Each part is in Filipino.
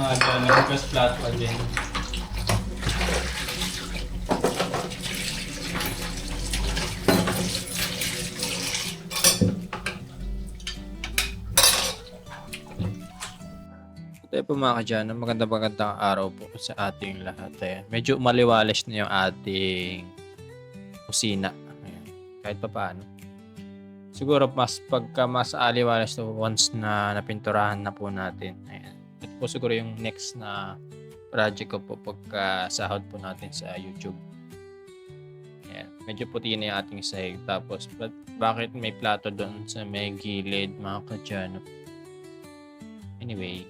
mga dyan, request platform din. Ito po mga kadyano, magandang araw po sa ating lahat. Medyo maliwalas na yung ating kusina. Ayan. Kahit pa paano. Siguro pagka mas aliwalas to once na napinturahan na po natin. Ayan. Ito po siguro yung next na project ko po pagka sahod po natin sa YouTube. Ayan. Medyo puti na yung ating sahig. Tapos bakit may plato doon sa may gilid mga kadyano? Anyway.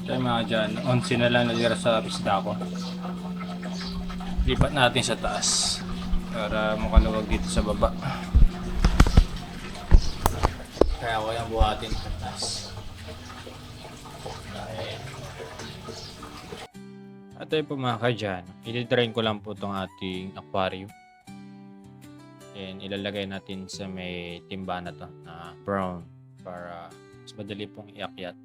Tayo mga dyan, 11 na lang natira sa isda ko. Lipat natin sa taas para makaluwag dito sa baba. Kaya ko yung buhatin sa taas. At tayo po mga kadyan, i-drain ko lang po itong ating aquarium. Then ilalagay natin sa may timba na to na brown para mas madali pong iakyat.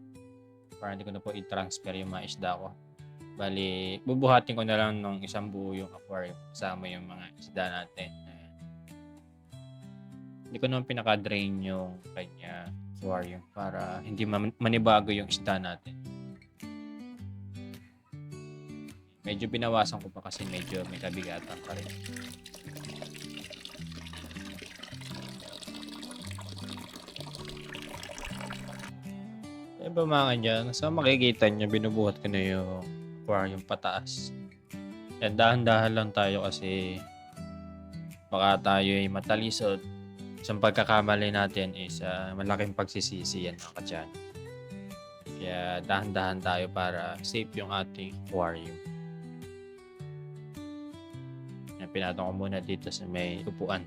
Para hindi ko na po i-transfer yung mga isda ko. Bali, bubuhatin ko na lang ng isang buo yung aquarium kasama yung mga isda natin. Hindi ko naman pinaka-drain yung kanya aquarium para hindi manibago yung isda natin. Medyo binawasan ko pa kasi medyo may kabigatan pa rin. Ba mga dyan, so makikita nyo, binubuhat ko na yung aquarium pataas. Yan, dahan-dahan lang tayo kasi baka tayo ay matalisod. Isang pagkakamali natin is malaking pagsisisi yan mga kadyan. Kaya dahan-dahan tayo para safe yung ating aquarium. Yan, pinatong ko muna dito sa may upuan.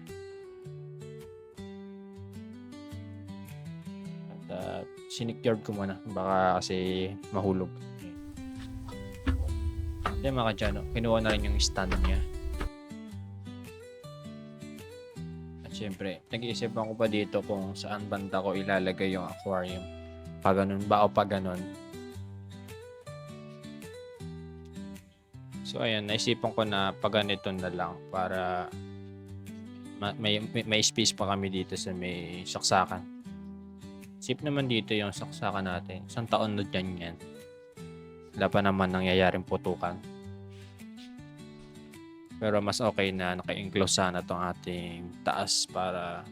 At sinecure ko muna baka kasi mahulog. Yan mga kadyano, kinuha na rin yung stand niya. At syempre, nag-iisipan ko pa dito kung saan banda ko ilalagay yung aquarium. Pa ganun ba o pa ganun. So ayan, naisipan ko na pa ganito na lang para may space pa kami dito sa may saksakan. Safe naman dito yung saksakan natin. Isang taon na dyan yan. Wala pa naman nangyayaring putukan. Pero mas okay na naka-enclose sana itong ating taas para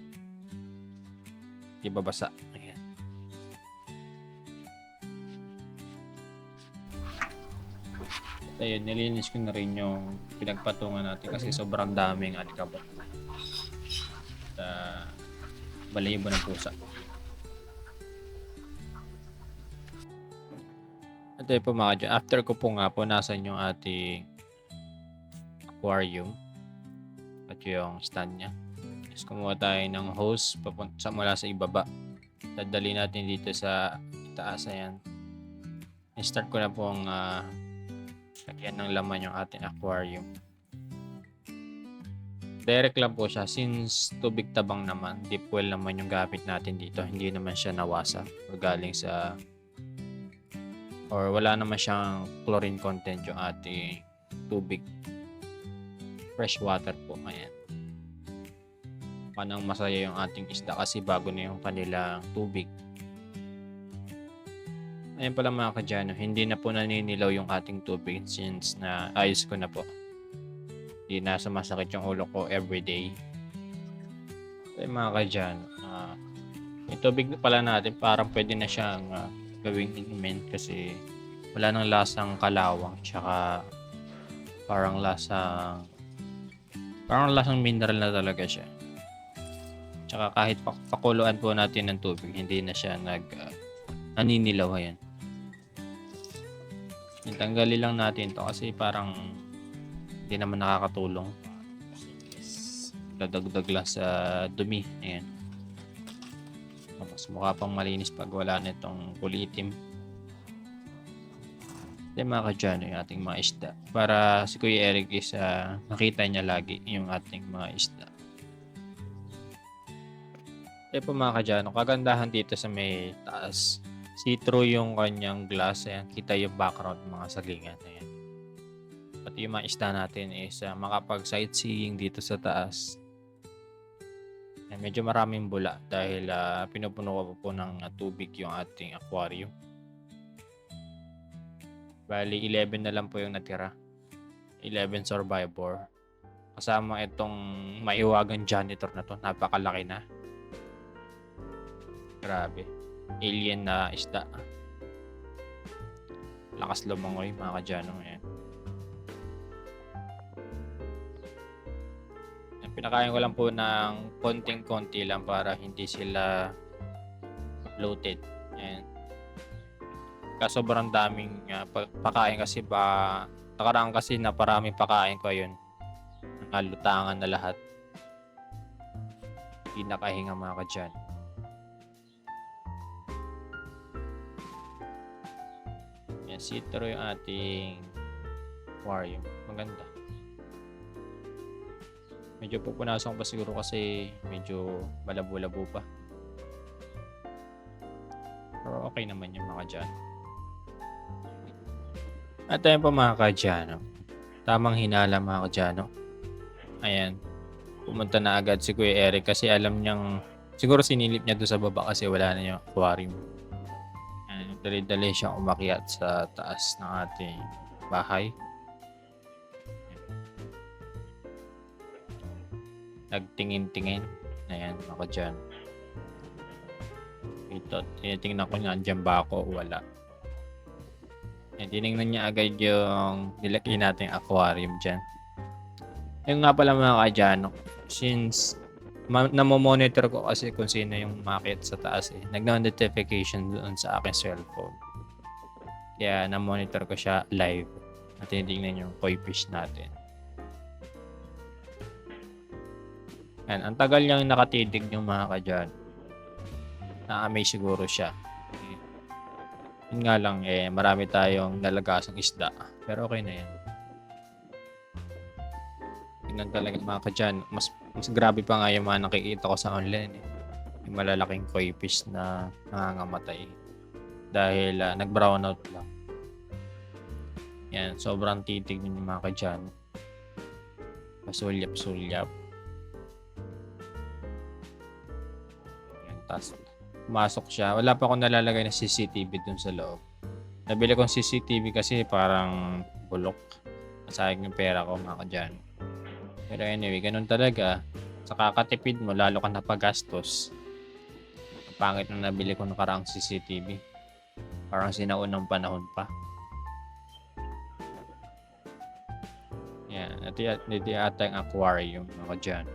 di babasa. Ayan. At ayun, nilinis ko na rin yung pinagpatungan natin kasi sobrang daming alikabok. At balayibo ng pusa. At ayun po mga dyan, after ko po nga po nasan yung ating aquarium at yung stand nya. Tapos kumuha tayo ng hose papunta mula sa ibaba. Dadali natin dito sa itaas. Ayan. I-start ko na pong lagyan ng laman yung ating aquarium. Direct lang po siya since tubig tabang naman. Deep well naman yung gamit natin dito. Hindi naman siya nawasa o galing sa or wala naman siyang chlorine content yung ating tubig. Fresh water po. Ayan. Panang masaya yung ating isda kasi bago na yung kanilang tubig. Ayan pala mga kadyano, hindi na po naninilaw yung ating tubig since na ayos ko na po. Hindi na sumasakit yung ulo ko everyday. Ayan mga kadyano, yung tubig pala natin parang pwede na siyang gawing inumin kasi wala nang lasang kalawang tsaka parang lasang mineral na talaga siya. Tsaka kahit pakuluan po natin ng tubig, hindi na siya naninilaw. Ayan. Tanggalin lang natin to kasi parang hindi naman nakakatulong. Dadagdag lang sa dumi. Ayan. Mas mukha pang malinis pag wala nitong kulitim. Then mga kadyano yung ating mga isda. Para si Kuya Eric is nakita niya lagi yung ating mga isda. Po mga kadyano, kagandahan dito sa may taas. See-through yung kanyang glass. Ayan, kita yung background mga sagingan. Ayan. Pati yung mga isda natin is makapag-sightseeing dito sa taas. Ayan, medyo maraming bula dahil pinupuno ko po ng tubig yung ating aquarium. Bali, 11 na lang po yung natira. 11 survivor. Kasama itong maiwagang janitor na to. Napakalaki na. Grabe. Alien na isda. Lakas lumangoy mga kadyano. Ayan. Pinakain ko lang po ng konting-konti lang para hindi sila bloated. Ayan. Sobrang daming pakain kasi nakaraan kasi na paraming pakain ko yun. Nalutangan na lahat. Hindi nakahinga mga kadyan. Yan, see-through yung ating aquarium. Maganda. Medyo pupunasan ko pa siguro kasi medyo malabo-labo pa. Pero okay naman yung mga kadyan. At ayun po mga kadyano. Tamang hinala mga kadyano. Ayan. Pumunta na agad si Kuya Eric kasi alam niyang siguro sinilip niya doon sa baba kasi wala na yung aquarium. Ayan. Dali-dali siyang umakyat sa taas ng ating bahay. Nagtingin-tingin. Ayan mga kadyano. Ito. Tinitingnan ko nga andyan ba ako o wala. Tinignan niya agad yung nilagay nating aquarium dyan. Yung nga pala mga kadyano, since namomonitor ko kasi kung sino yung umakyat sa taas nagno-notification doon sa aking cellphone. Kaya namonitor ko siya live at tinitignan yung koi fish natin. Yan, ang tagal niyang nakatitig yung mga kadyano. Na-amaze siguro siya. Yun nga lang marami tayong nalagasang isda. Pero okay na yan. Tingnan talaga mga kadyan. Mas grabe pa nga yung mga nakikita ko sa online. Yung malalaking koi fish na nangangamatay. Dahil nag-brown out lang. Yan, sobrang titig yung mga kadyan. Pasulyap-sulyap. Yan, tas pumasok siya. Wala pa akong nalalagay na CCTV dun sa loob. Nabili kong CCTV kasi parang bulok. Masayang yung pera ko mga kadyan. Pero anyway, ganun talaga. Sa kakatipid mo, lalo ka napagastos. Pangit na nabili ko nakaraang CCTV. Parang sinaunang panahon pa. Yan. At hindi ata yung aquarium mga kadyan.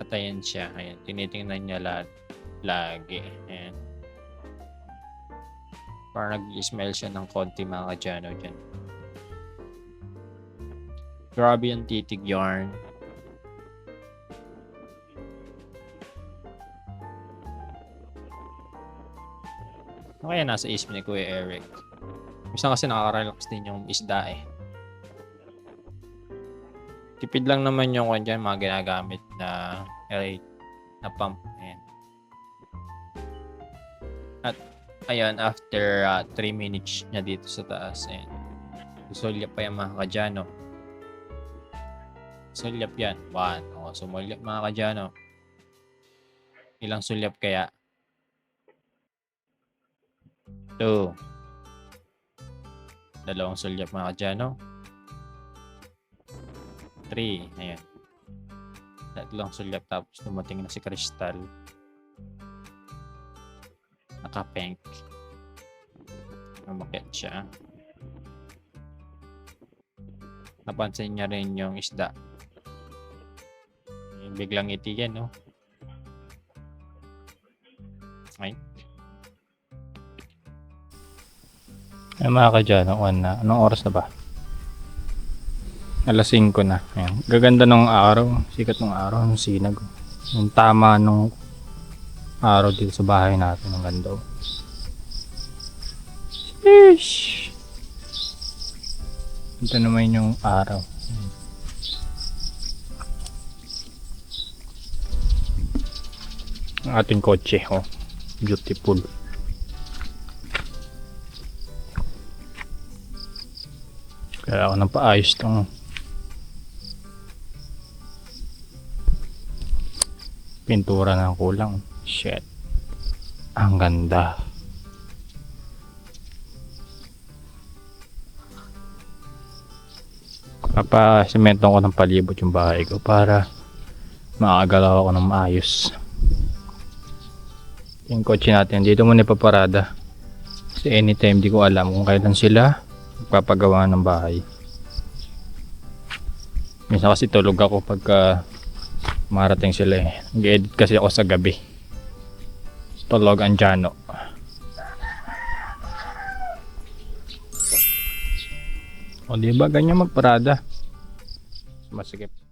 At ayan siya. Ayan. Tinitingnan niya lahat. Lagi. Ayan. Parang nag-smell siya ng konti mga kadyano dyan. Grabe yung titig yarn. Kaya nasa isip ni Kuya Eric. Minsan kasi nakaka-relax din yung isda Tipid lang naman yung dyan, mga ginagamit na pump. Ayan. At ayan, after 3 minutes niya dito sa taas, ayan. Susulyap pa yung mga kadyano. Sulyap yan. 1. Sumulyap mga kadyano. Ilang sulyap kaya? 2. 2 sulyap mga kadyano. 3. Ayan. 3 sulyap tapos dumating na si Crystal. Naka-pink. Umakyat siya. Napansin niya rin yung isda. Biglang ngiti yan, no? Ay. Ay mga kadyano, anong oras na ba? Alas 5 na. Ayan. Gaganda ng araw. Sikat ng araw. Ang sinag. Yung tama nung araw dito sa bahay natin. Ang ganda. Sheesh! Ito naman yung araw. Ang ating kotse, oh. Beautiful. Kaya ako nang paayos tong pintura na kulang. Shit. Ang ganda. Papasemento ko ng palibot yung bahay ko para makagalaw ako ng maayos. Yung kotse natin dito muna ipaparada. Kasi anytime di ko alam kung kailan sila magpapagawa ng bahay. Minsan kasi tulog ako pagka marating sila eh. Nag-edit kasi ako sa gabi. Tulog ang Jano. O diba ganyan magparada? Masigip.